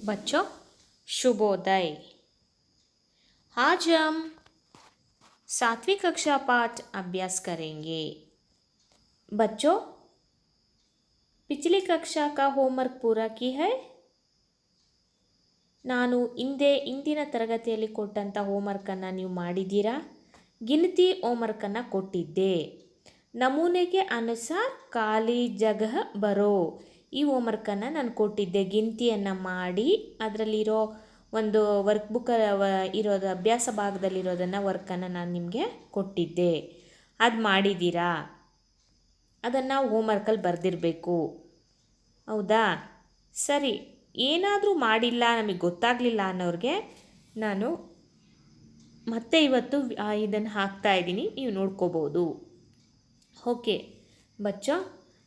बच्चों शुभोदय। आज हम 7वीं कक्षा पाठ अभ्यास करेंगे। बच्चों पिछली कक्षा का होमवर्क पूरा की है। ನಾನು ಇಂದಿನ ತರಗತಿಯಲ್ಲಿ ಕೊಟ್ಟಂಥ ಹೋಮ್ವರ್ಕನ್ನು ನೀವು ಮಾಡಿದ್ದೀರಾ? ಗಿನತಿ ಹೋಮ್ವರ್ಕನ್ನು ಕೊಟ್ಟಿದ್ದೆ. ನಮೂನೆಗೆ ಅನುಸಾರ ಖಾಲಿ ಜಗಹ ಬರೋ ಈ ಹೋಮ್ವರ್ಕನ್ನು ನಾನು ಕೊಟ್ಟಿದ್ದೆ. ಗಿನತಿಯನ್ನು ಮಾಡಿ ಅದರಲ್ಲಿರೋ ಒಂದು ವರ್ಕ್ ಬುಕ್ ಇರೋದು ಅಭ್ಯಾಸ ಭಾಗದಲ್ಲಿರೋದನ್ನು ವರ್ಕನ್ನು ನಾನು ನಿಮಗೆ ಕೊಟ್ಟಿದ್ದೆ. ಅದು ಮಾಡಿದ್ದೀರಾ? ಅದನ್ನು ಹೋಮ್ವರ್ಕಲ್ಲಿ ಬರೆದಿರಬೇಕು. ಹೌದಾ? ಸರಿ. ಏನಾದರೂ ಮಾಡಿಲ್ಲ, ನಮಗೆ ಗೊತ್ತಾಗಲಿಲ್ಲ ಅನ್ನೋರಿಗೆ ನಾನು ಮತ್ತೆ ಇವತ್ತು ಇದನ್ನು ಹಾಕ್ತಾ ಇದ್ದೀನಿ, ನೀವು ನೋಡ್ಕೋಬೋದು. ओके बच्चों,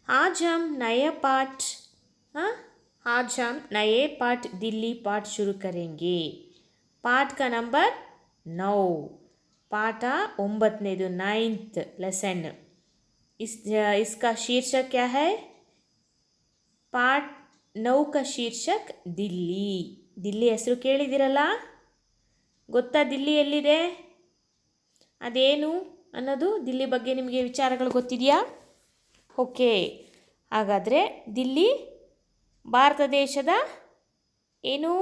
आज हम नए पाठ दिल्ली पाठ शुरू करेंगे. पाठ का नंबर 9, पाठ 9, 9th लेसन. इसका शीर्षक क्या है? पाठ 9 का शीर्षक दिल्ली. दिल्ली ಹೆಸರು ಕೇಳಿದಿರಲ್ಲ? ಗೊತ್ತಾ ದಿಲ್ಲಿ ಎಲ್ಲಿದೆ, ಅದೇನು ಅನ್ನೋದು? ದಿಲ್ಲಿ ಬಗ್ಗೆ ನಿಮಗೆ ವಿಚಾರಗಳು ಗೊತ್ತಿದೆಯಾ? ಓಕೆ, ಹಾಗಾದರೆ ದಿಲ್ಲಿ ಭಾರತ ದೇಶದ ಏನು?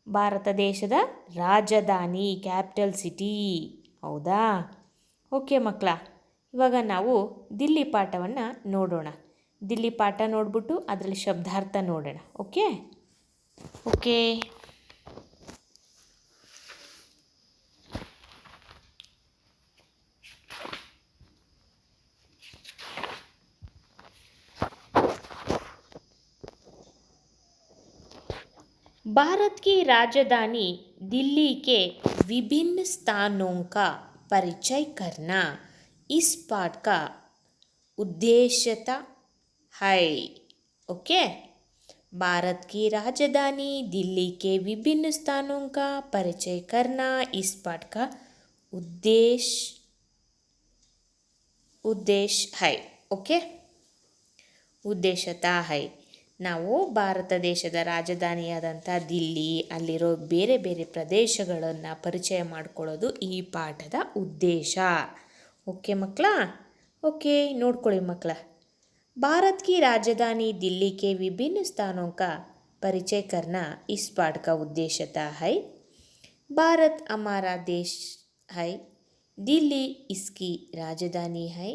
ಭಾರತ ದೇಶದ ರಾಜಧಾನಿ, ಕ್ಯಾಪಿಟಲ್ ಸಿಟಿ. ಹೌದಾ? ಓಕೆ ಮಕ್ಕಳ, ಇವಾಗ ನಾವು ದಿಲ್ಲಿ ಪಾಠವನ್ನು ನೋಡೋಣ. ದಿಲ್ಲಿ ಪಾಠ ನೋಡ್ಬಿಟ್ಟು ಅದರಲ್ಲಿ ಶಬ್ದಾರ್ಥ ನೋಡೋಣ. ಓಕೆ ಓಕೆ भारत की राजधानी दिल्ली के विभिन्न स्थानों का परिचय करना इस पाठ का उद्देश्यता है. ओके, भारत की राजधानी दिल्ली के विभिन्न स्थानों का परिचय करना इस पाठ का उद्देश्य है. ओके, ಉದ್ದೇಶತಾ ಹೈ. ನಾವು ಭಾರತ ದೇಶದ ರಾಜಧಾನಿಯಾದಂಥ ದಿಲ್ಲಿ, ಅಲ್ಲಿರೋ ಬೇರೆ ಬೇರೆ ಪ್ರದೇಶಗಳನ್ನು ಪರಿಚಯ ಮಾಡಿಕೊಳ್ಳೋದು ಈ ಪಾಠದ ಉದ್ದೇಶ. ಓಕೆ ಮಕ್ಕಳ? ಓಕೆ, ನೋಡ್ಕೊಳ್ಳಿ ಮಕ್ಕಳ. भारत की राजधानी दिल्ली के विभिन्न स्थानों का परिचय करना इस पाठ का उद्देश्यता है. भारत हमारा देश है, दिल्ली इसकी राजधानी है.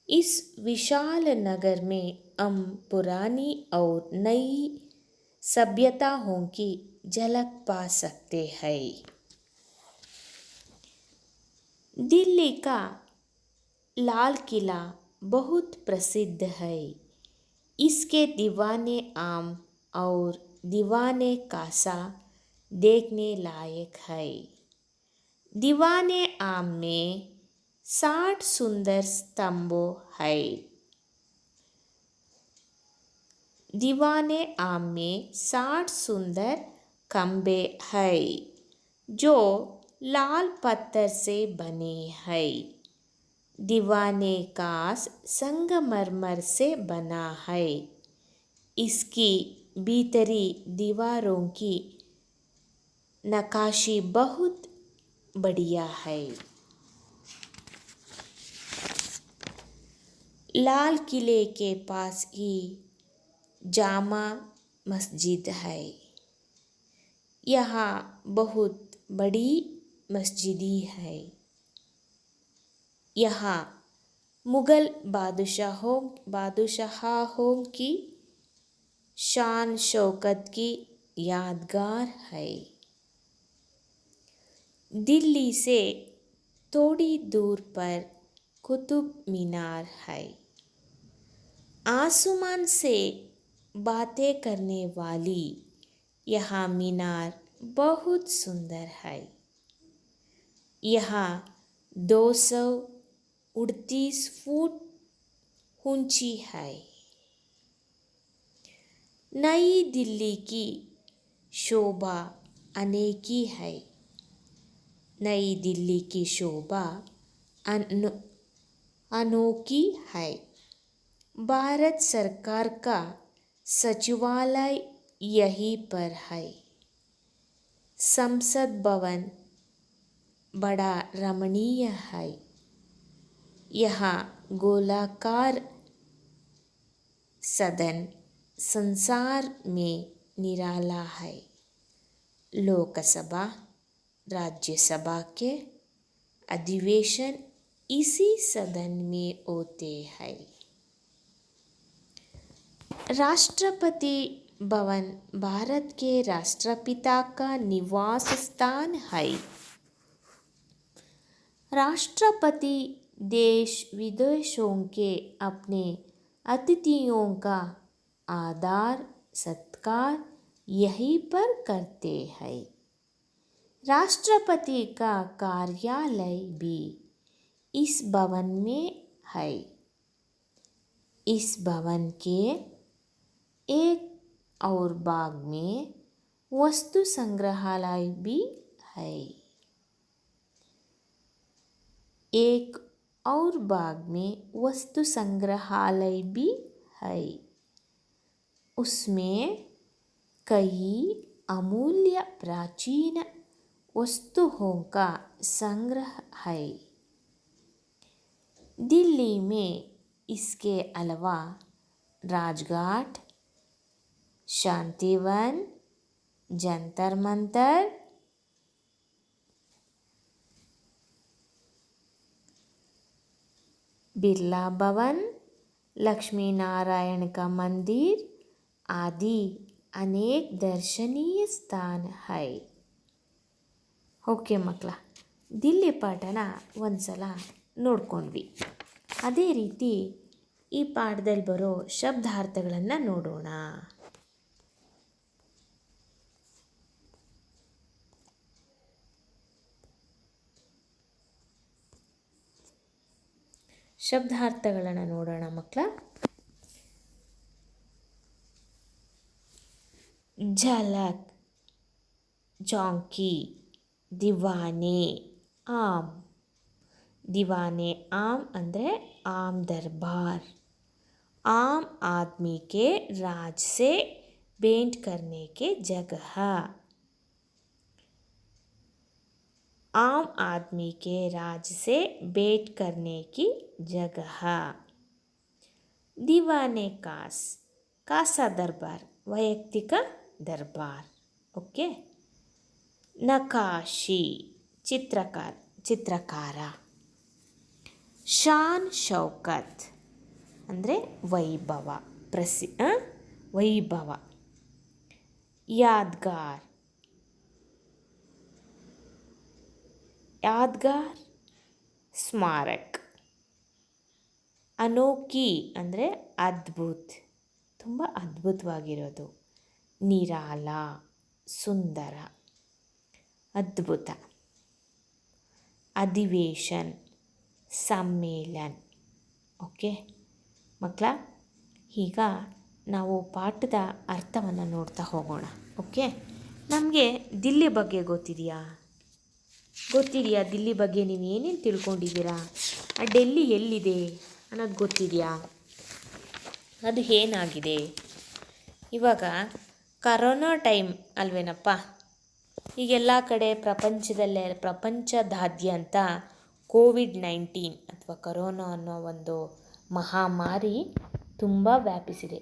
इस विशाल नगर में हम पुरानी और नई सभ्यताओं की झलक पा सकते हैं. दिल्ली का लाल किला बहुत प्रसिद्ध है. इसके दीवाने आम और दीवाने कासा देखने लायक है. दीवाने आम में 60 सुंदर स्तंभों है. दीवाने आम में 60 सुंदर खंबे हैं जो लाल पत्थर से बने हैं. दीवाने कास संगमरमर से बना है. इसकी भीतरी दीवारों की नक्काशी बहुत बढ़िया है. लाल किले के पास ही जामा मस्जिद है. यहाँ बहुत बड़ी मस्जिद है. यहाँ मुग़ल बादशाहों की शान शौकत की यादगार है. दिल्ली से थोड़ी दूर पर कुतुब मीनार है. आसमान से बातें करने वाली यह मीनार बहुत सुंदर है. यहाँ 238 फुट ऊंची है. नई दिल्ली की शोभा अनेकी है. नई दिल्ली की शोभा अनोखी है. भारत सरकार का सचिवालय यहीं पर है। संसद भवन बड़ा रमणीय है। यहाँ गोलाकार सदन संसार में निराला है। लोकसभा राज्यसभा के अधिवेशन इसी सदन में होते हैं। राष्ट्रपति भवन भारत के राष्ट्रपिता का निवास स्थान है। राष्ट्रपति देश विदेशों के अपने अतिथियों का आदर सत्कार यहीं पर करते हैं। राष्ट्रपति का कार्यालय भी इस भवन में है। इस भवन के एक और भाग में वस्तु संग्रहालय भी है। एक और भाग में वस्तु संग्रहालय भी है। उसमें कई अमूल्य प्राचीन वस्तुओं का संग्रह है। दिल्ली में इसके अलावा राजघाट, शांतिवन, जंतर मंतर, बिरला भवन, लक्ष्मी नारायण का मंदिर आदि अनेक दर्शनीय स्थान है। ಓಕೆ ಮಕ್ಕಳ, ದಿಲ್ಲಿ ಪಾಠನ ಒಂದ್ಸಲ ನೋಡ್ಕೊಂಡ್ವಿ. ಅದೇ ರೀತಿ ಈ ಪಾಠದಲ್ಲಿ ಬರೋ ಶಬ್ದಾರ್ಥಗಳನ್ನು ನೋಡೋಣ. ಶಬ್ದಾರ್ಥಗಳನ್ನು ನೋಡೋಣ ಮಕ್ಕಳ. ಝಲಕ್, ಜೌಂಕಿ, दीवाने आम. दीवाने आम ಅಂದರೆ आम दरबार. आम आदमी के राज से भेंट करने के जगह. आम आदमी के राज से भेंट करने की जगह. दीवाने कास, कासा दरबार वैयक्तिಕ दरबार. ओके. नकाशी, ಚಿತ್ರಕಾರ. ಶಾನ್ ಶೌಕತ್ ಅಂದರೆ ವೈಭವ, ವೈಭವ. ಯಾದ್ಗಾರ್, ಸ್ಮಾರಕ್. ಅನೋಖಿ ಅಂದರೆ ಅದ್ಭುತ, ತುಂಬ ಅದ್ಭುತವಾಗಿರೋದು. ನಿರಾಲ, ಸುಂದರ, ಅದ್ಭುತ. ಅಧಿವೇಶನ್, ಸಮ್ಮೇಳನ. ಓಕೆ ಮಕ್ಕಳ, ಈಗ ನಾವು ಪಾಠದ ಅರ್ಥವನ್ನು ನೋಡ್ತಾ ಹೋಗೋಣ. ಓಕೆ, ನಮಗೆ ದಿಲ್ಲಿ ಬಗ್ಗೆ ಗೊತ್ತಿದೆಯಾ? ದಿಲ್ಲಿ ಬಗ್ಗೆ ನೀವು ಏನೇನು ತಿಳ್ಕೊಂಡಿದ್ದೀರಾ? ಆ ಡೆಲ್ಲಿ ಎಲ್ಲಿದೆ ಅನ್ನೋದು ಗೊತ್ತಿದೆಯಾ? ಅದು ಏನಾಗಿದೆ? ಇವಾಗ ಕರೋನಾ ಟೈಮ್ ಅಲ್ವೇನಪ್ಪ, ಈಗೆಲ್ಲ ಕಡೆ ಪ್ರಪಂಚದಾದ್ಯಂತ ಕೋವಿಡ್-19 ಅಥವಾ ಕರೋನಾ ಅನ್ನೋ ಒಂದು ಮಹಾಮಾರಿ ತುಂಬ ವ್ಯಾಪಿಸಿದೆ.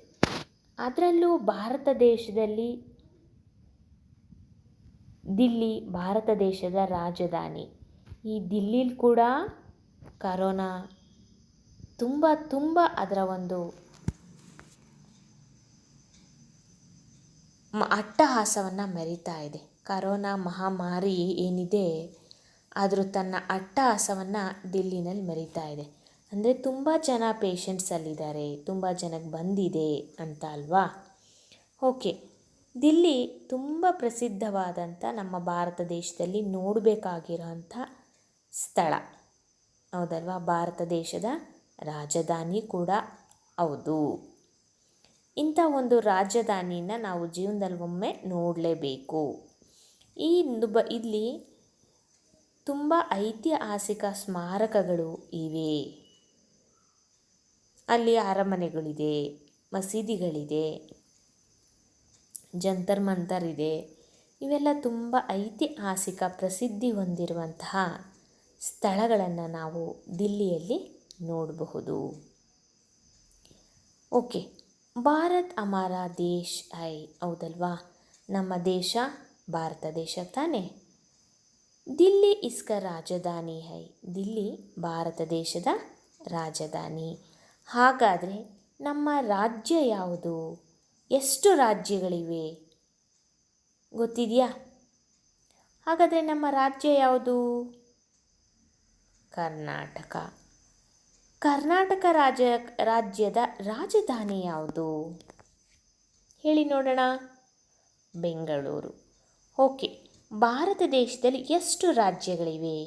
ಅದರಲ್ಲೂ ಭಾರತ ದೇಶದಲ್ಲಿ ದಿಲ್ಲಿ ಭಾರತ ದೇಶದ ರಾಜಧಾನಿ. ಈ ದಿಲ್ಲಿಲಿ ಕೂಡ ಕರೋನಾ ತುಂಬ ಅದರ ಒಂದು ಅಟ್ಟಹಾಸವನ್ನು ಮೆರೀತಾ ಇದೆ. ಕರೋನಾ ಮಹಾಮಾರಿ ಏನಿದೆ ಆದರೂ ತನ್ನ ಅಟ್ಟಹಾಸವನ್ನು ದಿಲ್ಲಿನಲ್ಲಿ ಮೆರೀತಾ ಇದೆ. ಅಂದರೆ ತುಂಬ ಜನ ಪೇಷಂಟ್ಸ್ ಅಲ್ಲಿದ್ದಾರೆ, ತುಂಬ ಜನಕ್ಕೆ ಬಂದಿದೆ ಅಂತ ಅಲ್ವಾ? ಓಕೆ, ದಿಲ್ಲಿ ತುಂಬ ಪ್ರಸಿದ್ಧವಾದಂಥ ನಮ್ಮ ಭಾರತ ದೇಶದಲ್ಲಿ ನೋಡಬೇಕಾಗಿರೋಂಥ ಸ್ಥಳ ಹೌದಲ್ವಾ? ಭಾರತ ದೇಶದ ರಾಜಧಾನಿ ಕೂಡ ಹೌದು. ಇಂಥ ಒಂದು ರಾಜಧಾನಿನ ನಾವು ಜೀವನದಲ್ಲಿ ಒಮ್ಮೆ ನೋಡಲೇಬೇಕು. ಇಲ್ಲಿ ತುಂಬ ಐತಿಹಾಸಿಕ ಸ್ಮಾರಕಗಳು ಇವೆ. ಅಲ್ಲಿ ಅರಮನೆಗಳಿದೆ, ಮಸೀದಿಗಳಿದೆ, ಜಂತರ್ ಮಂತರ್ ಇದೆ. ಇವೆಲ್ಲ ತುಂಬ ಐತಿಹಾಸಿಕ ಪ್ರಸಿದ್ಧಿ ಹೊಂದಿರುವಂತಹ ಸ್ಥಳಗಳನ್ನು ನಾವು ದಿಲ್ಲಿಯಲ್ಲಿ ನೋಡಬಹುದು. ಓಕೆ, ಭಾರತ್ ಹಮಾರ ದೇಶ್ ಹೈ, ಹೌದಲ್ವಾ? ನಮ್ಮ ದೇಶ ಭಾರತ ದೇಶ ತಾನೇ. ದಿಲ್ಲಿ ಇಸ್ಕ ರಾಜಧಾನಿ ಹೈ, ದಿಲ್ಲಿ ಭಾರತ ದೇಶದ ರಾಜಧಾನಿ. ಹಾಗಾದರೆ ನಮ್ಮ ರಾಜ್ಯ ಯಾವುದು? ಎಷ್ಟು ರಾಜ್ಯಗಳಿವೆ ಗೊತ್ತಿದೆಯಾ? ಹಾಗಾದರೆ ನಮ್ಮ ರಾಜ್ಯ ಯಾವುದು? ಕರ್ನಾಟಕ. ಕರ್ನಾಟಕ ರಾಜ್ಯದ ರಾಜಧಾನಿ ಯಾವುದು ಹೇಳಿ ನೋಡೋಣ? ಬೆಂಗಳೂರು. ಓಕೆ, ಭಾರತ ದೇಶದಲ್ಲಿ ಎಷ್ಟು ರಾಜ್ಯಗಳಿವೆ?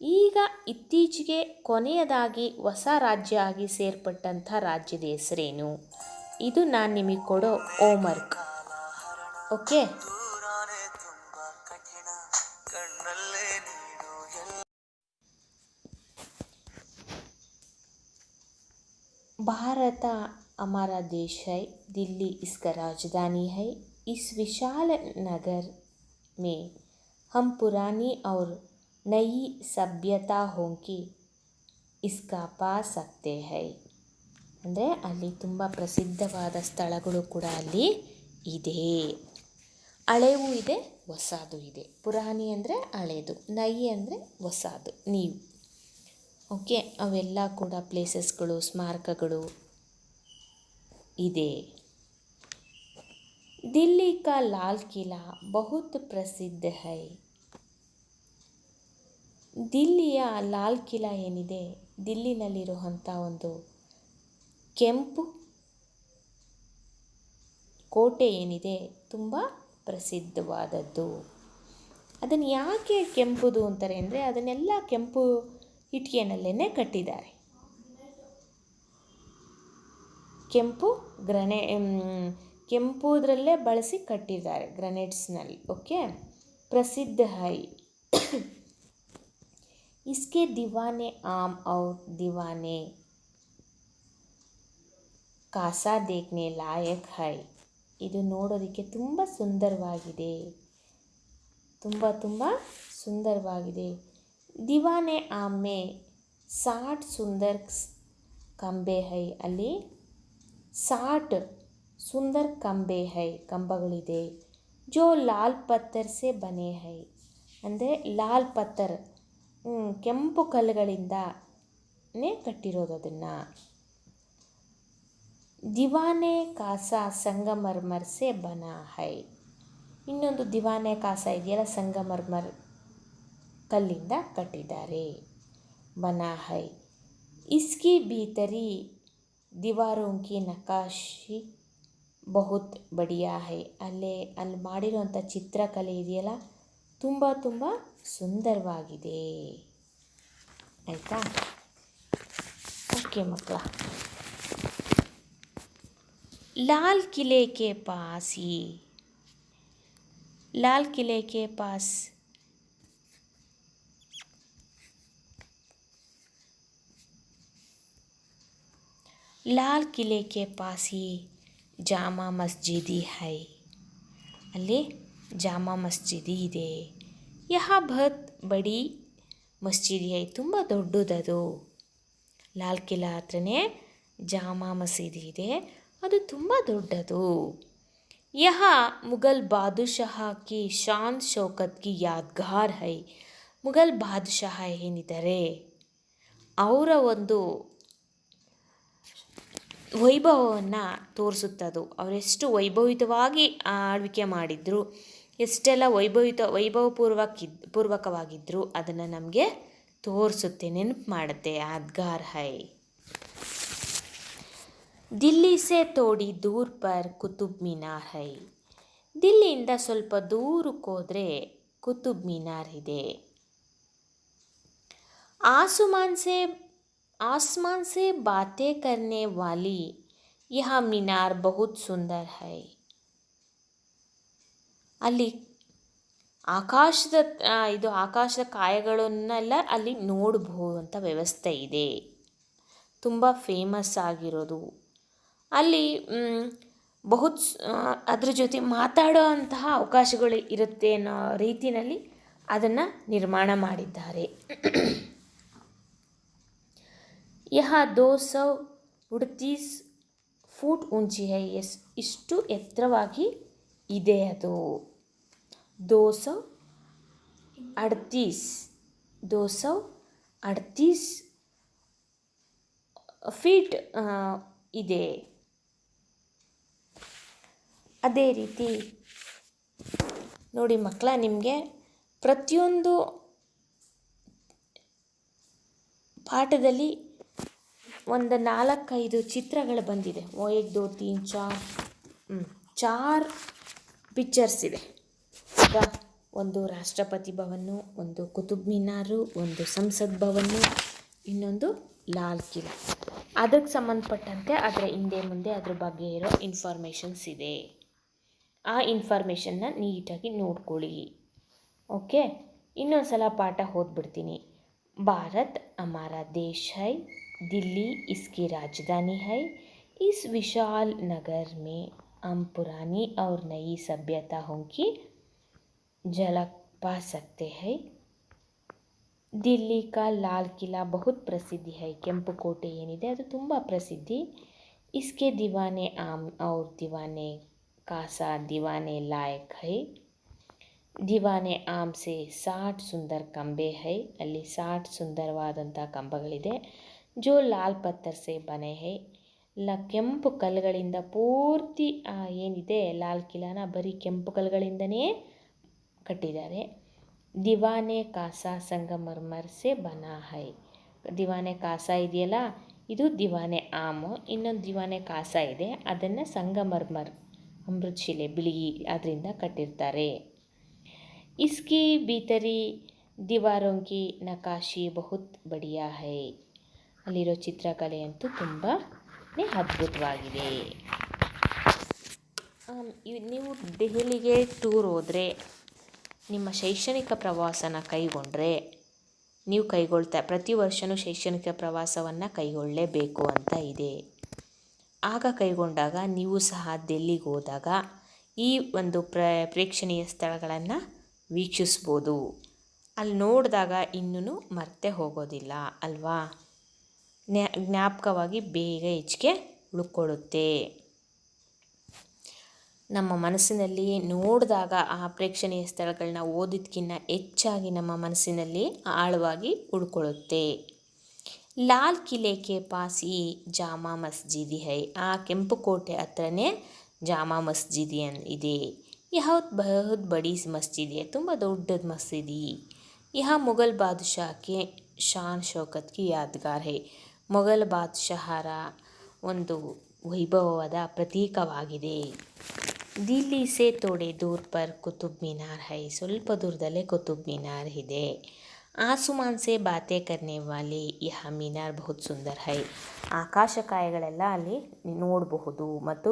ಈಗ ಇತ್ತೀಚೆಗೆ ಕೊನೆಯದಾಗಿ ಹೊಸ ರಾಜ್ಯ ಆಗಿ ಸೇರ್ಪಟ್ಟಂಥ ರಾಜ್ಯದ ಹೆಸರೇನು? ಇದು ನಾನು ನಿಮಗೆ ಕೊಡೋ ಹೋಮ್ವರ್ಕ್. ಓಕೆ, भारत हमारा देश है, दिल्ली इसका राजधानी है. इस विशाल नगर में हम पुरानी और नई सभ्यताओं की इसका पा सकते हैं. ಅಂದರೆ ಅಲ್ಲಿ ತುಂಬ ಪ್ರಸಿದ್ಧವಾದ ಸ್ಥಳಗಳು ಕೂಡ ಅಲ್ಲಿ ಇದೆ. ಹಳೆಯೂ ಇದೆ, ಹೊಸದು ಇದೆ. ಪುರಾಣಿ ಅಂದರೆ ಹಳೆಯದು, ನೈ ಅಂದರೆ ಹೊಸದು, ನೀವು. ಓಕೆ, ಅವೆಲ್ಲ ಕೂಡ ಪ್ಲೇಸಸ್ಗಳು, ಸ್ಮಾರಕಗಳು ಇದೆ. ದಿಲ್ಲಿ ಕಾ ಲಾಲ್ ಕಿಲಾ ಬಹುತ್ ಪ್ರಸಿದ್ಧ ಹೈ. ದಿಲ್ಲಿಯ ಲಾಲ್ ಕಿಲಾ ಏನಿದೆ, ದಿಲ್ಲಿನಲ್ಲಿರುವಂಥ ಒಂದು ಕೆಂಪು ಕೋಟೆ ಏನಿದೆ, ತುಂಬ ಪ್ರಸಿದ್ಧವಾದದ್ದು. ಅದನ್ನು ಯಾಕೆ ಕೆಂಪುದು ಅಂತಾರೆ ಅಂದರೆ, ಅದನ್ನೆಲ್ಲ ಕೆಂಪು ಇಟ್ಟಿಗೆನಲ್ಲೇ ಕಟ್ಟಿದ್ದಾರೆ. ಕೆಂಪುದ್ರಲ್ಲೇ ಬಳಸಿ ಕಟ್ಟಿದ್ದಾರೆ, ಗ್ರನೇಟ್ಸ್ನಲ್ಲಿ. ಓಕೆ, ಪ್ರಸಿದ್ಧ ಹೈ. ಇಸ್ಕೆ ದಿವಾನೆ ಆಮ್ ಔರ್ ದಿವಾನೆ ಕಾಸಾ ದೇಖ್ನೆ ಲಾಯಕ್ ಹೈ. ಇದು ನೋಡೋದಕ್ಕೆ ತುಂಬ ಸುಂದರವಾಗಿದೆ, ತುಂಬ ಸುಂದರವಾಗಿದೆ. ದಿವಾನೆ ಆಮ್ ಮೇ 60 ಸುಂದರ್ ಕಂಬೆ ಹೈ. ಅಲ್ಲಿ 60 ಸುಂದರ್ ಕಂಬೆ ಹೈ, ಕಂಬಗಳಿದೆ. ಜೋ ಲಾಲ್ ಪತ್ತರ್ ಸೆ ಬನೆ ಹೈ. ಅಂದರೆ ಲಾಲ್ ಪತ್ತರ್, ಕೆಂಪು ಕಲ್ಲುಗಳಿಂದನೇ ಕಟ್ಟಿರೋದು ಅದನ್ನು. ದಿವಾನೆ ಕಾಸಾ ಸಂಗಮರ್ಮರ್ ಸೆ ಬನಾ ಹೈ. ಇನ್ನೊಂದು ದಿವಾನೆ ಕಾಸಾ ಇದೆಯಲ್ಲ, ಸಂಗಮರ್ಮರ್ ಕಲ್ಲಿಂದ ಕಟ್ಟಿದ್ದಾರೆ. ಬನಾ ಹೈ. ಇಸ್ಕಿ ಭೀತರಿ ದೀವಾರೋಂ ಕಿ ನಕಾಶಿ ಬಹುತ್ ಬಡಿಯಾ ಹೈ. ಅಲ್ಲಿ ಮಾಡಿರುವಂಥ ಚಿತ್ರಕಲೆ ಇದೆಯಲ್ಲ, ತುಂಬ ಸುಂದರವಾಗಿದೆ. ಆಯಿತಾ? ಓಕೆ ಮಕ್ಕಳ, ಲಾಲ್ ಕಿಲೆ ಕೆ ಪಾಸ್ लाल किले के पास ही ಜಾಮಾ ಮಸ್ಜಿದಿ ಹೈ. ಅಲ್ಲಿ ಜಾಮಾ ಮಸ್ಜಿದಿ ಇದೆ. ಯಹ ಬಹುತ್ ಬಡಿ ಮಸ್ಜಿದಿ ಹೈ. ತುಂಬ ದೊಡ್ಡದದು. ಲಾಲ್ ಕಿಲಾ ಹತ್ರನೇ ಜಾಮಾ ಮಸೀದಿ ಇದೆ, ಅದು ತುಂಬ ದೊಡ್ಡದು. ಯಹ ಮುಘಲ್ ಬಾದುಷಾಹ ಕಿ ಶಾನ್ ಶೌಕತ್ ಕಿ ಯಾದ್ಗಾರ್ ಹೈ. ಮುಘಲ್ ಬಾದುಷಾಹ ಏನಿದ್ದಾರೆ, ಅವರ ಒಂದು ವೈಭವವನ್ನು ತೋರಿಸುತ್ತದು. ಅವರೆಷ್ಟು ವೈಭವಿತವಾಗಿ ಆಳ್ವಿಕೆ ಮಾಡಿದ್ರು, ಎಷ್ಟೆಲ್ಲ ಪೂರ್ವಕವಾಗಿದ್ದರು ಅದನ್ನು ನಮಗೆ ತೋರಿಸುತ್ತೆ, ನೆನಪು ಮಾಡುತ್ತೆ. ಯಾದ್ಗಾರ್ ಹೈ. ದಿಲ್ಲಿ ಸೆ ಥೋಡಿ ದೂರ್ ಪರ್ ಕುತುಬ್ ಮಿನಾರ್ ಹೈ. ದಿಲ್ಲಿಯಿಂದ ಸ್ವಲ್ಪ ದೂರಕ್ಕೆ ಹೋದರೆ ಕುತುಬ್ ಮಿನಾರ್ ಇದೆ. आसमान से बातें करने वाली यह मीनार बहुत सुंदर है. ಅಲ್ಲಿ ಆಕಾಶದ ಕಾಯಗಳನ್ನೆಲ್ಲ ಅಲ್ಲಿ ನೋಡಬಹುದಂಥ ವ್ಯವಸ್ಥೆ ಇದೆ. ತುಂಬ ಫೇಮಸ್ ಆಗಿರೋದು. ಅಲ್ಲಿ ಬಹುತ್ ಅದ್ರ ಜೊತೆ ಮಾತಾಡೋ ಅಂತಹ ಅವಕಾಶಗಳು ಇರುತ್ತೆ ಅನ್ನೋ ರೀತಿಯಲ್ಲಿ ಅದನ್ನು ನಿರ್ಮಾಣ ಮಾಡಿದ್ದಾರೆ. ಯಹ 238 ಫೂಟ್ ಊಂಚಿ ಹೈ. ಇಷ್ಟು ಎತ್ತರವಾಗಿ ಇದೆ ಅದು. 238 ಫೀಟ್ ಇದೆ. ಅದೇ ರೀತಿ ನೋಡಿ ಮಕ್ಕಳ, ನಿಮಗೆ ಪ್ರತಿಯೊಂದು ಪಾಠದಲ್ಲಿ ಒಂದು 4-5 ಚಿತ್ರಗಳು ಬಂದಿದೆ. 1 2 3 4 ಪಿಕ್ಚರ್ಸ್ ಇದೆ. ಈಗ ಒಂದು ರಾಷ್ಟ್ರಪತಿ ಭವನ, ಒಂದು ಕುತುಬ್ ಮಿನಾರು, ಒಂದು ಸಂಸತ್ ಭವನ, ಇನ್ನೊಂದು ಲಾಲ್ ಕಿಲಾ. ಅದಕ್ಕೆ ಸಂಬಂಧಪಟ್ಟಂತೆ ಅದರ ಹಿಂದೆ ಮುಂದೆ ಅದ್ರ ಬಗ್ಗೆ ಇರೋ ಇನ್ಫಾರ್ಮೇಷನ್ಸ್ ಇದೆ. ಆ ಇನ್ಫಾರ್ಮೇಷನ್ನ ನೀಟಾಗಿ ನೋಡ್ಕೊಳ್ಳಿ. ಓಕೆ, ಇನ್ನೊಂದು ಸಲ ಪಾಠ ಓದ್ಬಿಡ್ತೀನಿ. ಭಾರತ್ ಹಮಾರಾ ದೇಶ್ ಹೈ, दिल्ली इसकी राजधानी है. इस विशाल नगर में हम पुरानी और नई सभ्यताओं की झलक पा सकते हैं. दिल्ली का लाल किला बहुत प्रसिद्धि है. ಕೆಂಪು ಕೋಟೆ ಏನಿದೆ ಅದು ತುಂಬ ಪ್ರಸಿದ್ಧಿ. इसके दीवाने आम और दीवाने कासा दीवाने लायक है. ದಿವಾನೆ ಆಮ್ ಸೆ 60 ಸುಂದರ ಕಂಬೆ ಹೈ. ಅಲ್ಲಿ 60 ಸುಂದರವಾದಂಥ ಕಂಬಗಳಿದೆ. ಜೋ ಲಾಲ್ ಪತ್ತರ್ ಸೆ ಬನೆ ಹೈ. ಕೆಂಪು ಕಲ್ಲುಗಳಿಂದ ಪೂರ್ತಿ ಏನಿದೆ ಲಾಲ್ ಕಿಲಾನ ಬರೀ ಕೆಂಪು ಕಲ್ಲುಗಳಿಂದನೇ ಕಟ್ಟಿದ್ದಾರೆ. ದಿವಾನೆ ಕಾಸಾ ಸಂಗಮರ್ಮರ್ ಸೆ ಬನಾ ಹೈ. ದಿವಾನೆ ಕಾಸಾ ಇದೆಯಲ್ಲ, ಇದು ದಿವಾನೆ ಆಮ್. ಇನ್ನೊಂದು ದಿವಾನೆ ಕಾಸಾ ಇದೆ, ಅದನ್ನು ಸಂಗಮರ್ಮರ್ ಅಮೃತಶಿಲೆ ಬಿಳಿ ಅದರಿಂದ ಕಟ್ಟಿರ್ತಾರೆ. इसकी भीतरी दीवारों की नक्काशी बहुत बढ़िया है. ಅಲ್ಲಿರೋ ಚಿತ್ರಕಲೆ ಅಂತೂ ತುಂಬಾ ಅದ್ಭುತವಾಗಿದೆ. ನೀವು ದೆಹಲಿಗೆ ಟೂರ್ ಹೋದರೆ, ನಿಮ್ಮ ಶೈಕ್ಷಣಿಕ ಪ್ರವಾಸನ ಕೈಗೊಂಡ್ರೆ, ನೀವು ಪ್ರತಿ ವರ್ಷವೂ ಶೈಕ್ಷಣಿಕ ಪ್ರವಾಸವನ್ನು ಕೈಗೊಳ್ಳಲೇಬೇಕು ಅಂತ ಇದೆ. ಆಗ ಕೈಗೊಂಡಾಗ ನೀವು ಸಹ ದೆಲ್ಲಿಗೆ ಹೋದಾಗ ಈ ಒಂದು ಪ್ರೇಕ್ಷಣೀಯ ಸ್ಥಳಗಳನ್ನು ವೀಕ್ಷಿಸ್ಬೋದು. ಅಲ್ಲಿ ನೋಡಿದಾಗ ಇನ್ನೂ ಮರೆತೇ ಹೋಗೋದಿಲ್ಲ ಅಲ್ವಾ? ಜ್ಞಾಪಕವಾಗಿ ಬೇಗ ಹೆಚ್ಚಿಗೆ ಉಳ್ಕೊಳ್ಳುತ್ತೆ. ನಮ್ಮ ಮನಸ್ಸಿನಲ್ಲಿ ನೋಡಿದಾಗ ಆ ಪ್ರೇಕ್ಷಣೀಯ ಸ್ಥಳಗಳನ್ನ ಓದಿದ್ಕಿಂತ ಹೆಚ್ಚಾಗಿ ನಮ್ಮ ಮನಸ್ಸಿನಲ್ಲಿ ಆಳವಾಗಿ ಉಳ್ಕೊಳ್ಳುತ್ತೆ. ಲಾಲ್ ಕಿಲೆ ಕೆ ಪಾಸ್ ಈ ಜಾಮಾ ಮಸ್ಜಿದ್ ಹೈ. ಆ ಕೆಂಪು ಕೋಟೆ ಹತ್ರನೇ ಜಾಮಾ ಮಸ್ಜಿದ್ ಇದೆ. ಬಹುತ್ ಬಡಿ ಮಸ್ಜಿದ್ ಹೈ. ತುಂಬ ದೊಡ್ಡದು ಮಸೀದಿ. ಯಹ ಮುಘಲ್ ಬಾದಶಾಹಕ್ಕೆ ಶಾನ್ ಶೌಕತ್ ಕಿ ಯಾದ್ಗಾರ್ ಹೈ. ಮೊಘಲ್ ಬಾದಶಾಹರ ಒಂದು ವೈಭವದ ಪ್ರತೀಕವಾಗಿದೆ. ದಿಲ್ಲಿ ಸೆ ಥೋಡೆ ದೂರ್ ಪರ್ ಕುತುಬ್ ಮಿನಾರ್ ಹೈ. ಸ್ವಲ್ಪ ದೂರದಲ್ಲೇ ಕುತುಬ್ ಮಿನಾರ್ ಇದೆ. ಆಸುಮಾನ್ ಸೆ ಬಾತೆ ಕರ್ನೆ ವಾಲಿ ಯಹ ಮಿನಾರ್ ಬಹುತ್ ಸುಂದರ್ ಹೈ. ಆಕಾಶಕಾಯಗಳೆಲ್ಲ ಅಲ್ಲಿ ನೋಡಬಹುದು. ಮತ್ತು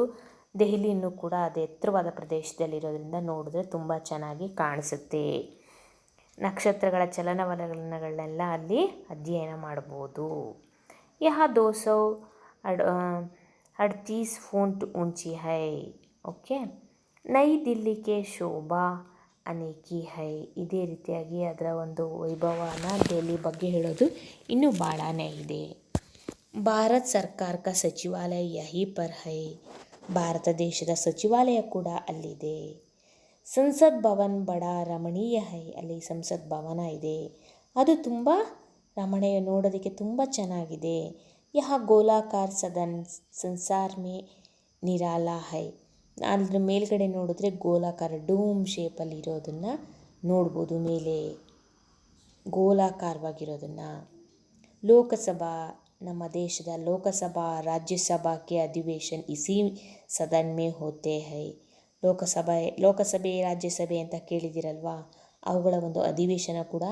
ದೆಹಲಿಯನ್ನು ಕೂಡ ಅದು ಎತ್ತರವಾದ ಪ್ರದೇಶದಲ್ಲಿರೋದ್ರಿಂದ ನೋಡಿದ್ರೆ ತುಂಬ ಚೆನ್ನಾಗಿ ಕಾಣಿಸುತ್ತೆ. ನಕ್ಷತ್ರಗಳ ಚಲನವಲನಗಳನ್ನೆಲ್ಲ ಅಲ್ಲಿ ಅಧ್ಯಯನ ಮಾಡ್ಬೋದು. ಯಹ 238 ಫೂಟ್ ಊಂಚಿ ಹೈ. ಓಕೆ, ನೈ ದಿಲ್ಲಿ ಕೆ ಶೋಭಾ ಅನೇಕಿ ಹೈ. ಇದೇ ರೀತಿಯಾಗಿ ಅದರ ಒಂದು ವೈಭವನ ದೆಹಲಿ ಬಗ್ಗೆ ಹೇಳೋದು ಇನ್ನೂ ಭಾಳನೇ ಇದೆ. ಭಾರತ್ ಸರ್ಕಾರ ಕಾ ಸಚಿವಾಲಯ ಯಹೀ ಪರ್ ಹೈ. ಭಾರತ ದೇಶದ ಸಚಿವಾಲಯ ಕೂಡ ಅಲ್ಲಿದೆ. ಸಂಸತ್ ಭವನ್ ಬಡಾ ರಮಣೀಯ ಹೈ. ಅಲ್ಲಿ ಸಂಸತ್ ಭವನ ಇದೆ, ಅದು ತುಂಬ ರಮಣೀಯ, ನೋಡೋದಕ್ಕೆ ತುಂಬ ಚೆನ್ನಾಗಿದೆ. ಯಹ ಗೋಲಾಕಾರ್ ಸದನ್ ಸಂಸಾರ್ ಮೇ ನಿರಾಲಾ ಹೈ. ಅದ್ರ ಮೇಲ್ಗಡೆ ನೋಡಿದ್ರೆ ಗೋಲಾಕಾರ ಡೂಮ್ ಶೇಪಲ್ಲಿ ಇರೋದನ್ನು ನೋಡ್ಬೋದು, ಮೇಲೆ ಗೋಲಾಕಾರವಾಗಿರೋದನ್ನು. ಲೋಕಸಭಾ, ನಮ್ಮ ದೇಶದ ಲೋಕಸಭಾ ರಾಜ್ಯಸಭಾಕ್ಕೆ ಅಧಿವೇಶನ್ ಇಸಿ ಸದನ್ ಮೇ ಹೋತೆ ಹೈ. ಲೋಕಸಭೆ ರಾಜ್ಯಸಭೆ ಅಂತ ಕೇಳಿದಿರಲ್ವಾ, ಅವುಗಳ ಒಂದು ಅಧಿವೇಶನ ಕೂಡ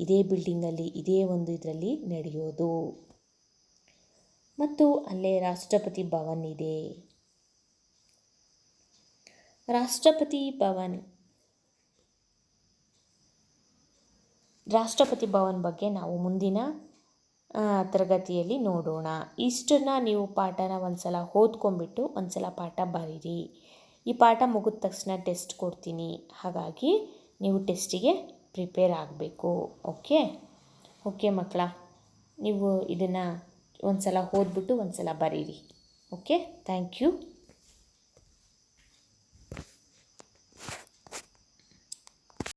ಇದೇ ಬಿಲ್ಡಿಂಗಲ್ಲಿ, ಇದೇ ಒಂದು ಇದರಲ್ಲಿ ನಡೆಯೋದು. ಮತ್ತು ಅಲ್ಲೇ ರಾಷ್ಟ್ರಪತಿ ಭವನ್ ಇದೆ. ರಾಷ್ಟ್ರಪತಿ ಭವನ್ ಬಗ್ಗೆ ನಾವು ಮುಂದಿನ ತರಗತಿಯಲ್ಲಿ ನೋಡೋಣ. ಇಷ್ಟನ್ನು ನೀವು ಪಾಠನ ಒಂದು ಸಲ ಓದ್ಕೊಂಬಿಟ್ಟು ಒಂದು ಸಲ ಪಾಠ ಬರೀರಿ. ಈ ಪಾಠ ಮುಗಿದ ತಕ್ಷಣ ಟೆಸ್ಟ್ ಕೊಡ್ತೀನಿ, ಹಾಗಾಗಿ ನೀವು ಟೆಸ್ಟಿಗೆ ಪ್ರಿಪೇರ್ ಆಗಬೇಕು. ಓಕೆ ಓಕೆ ಮಕ್ಕಳ, ನೀವು ಇದನ್ನು ಒಂದು ಸಲ ಓದ್ಬಿಟ್ಟು ಒಂದು ಸಲ ಬರೀರಿ. Okay, thank you.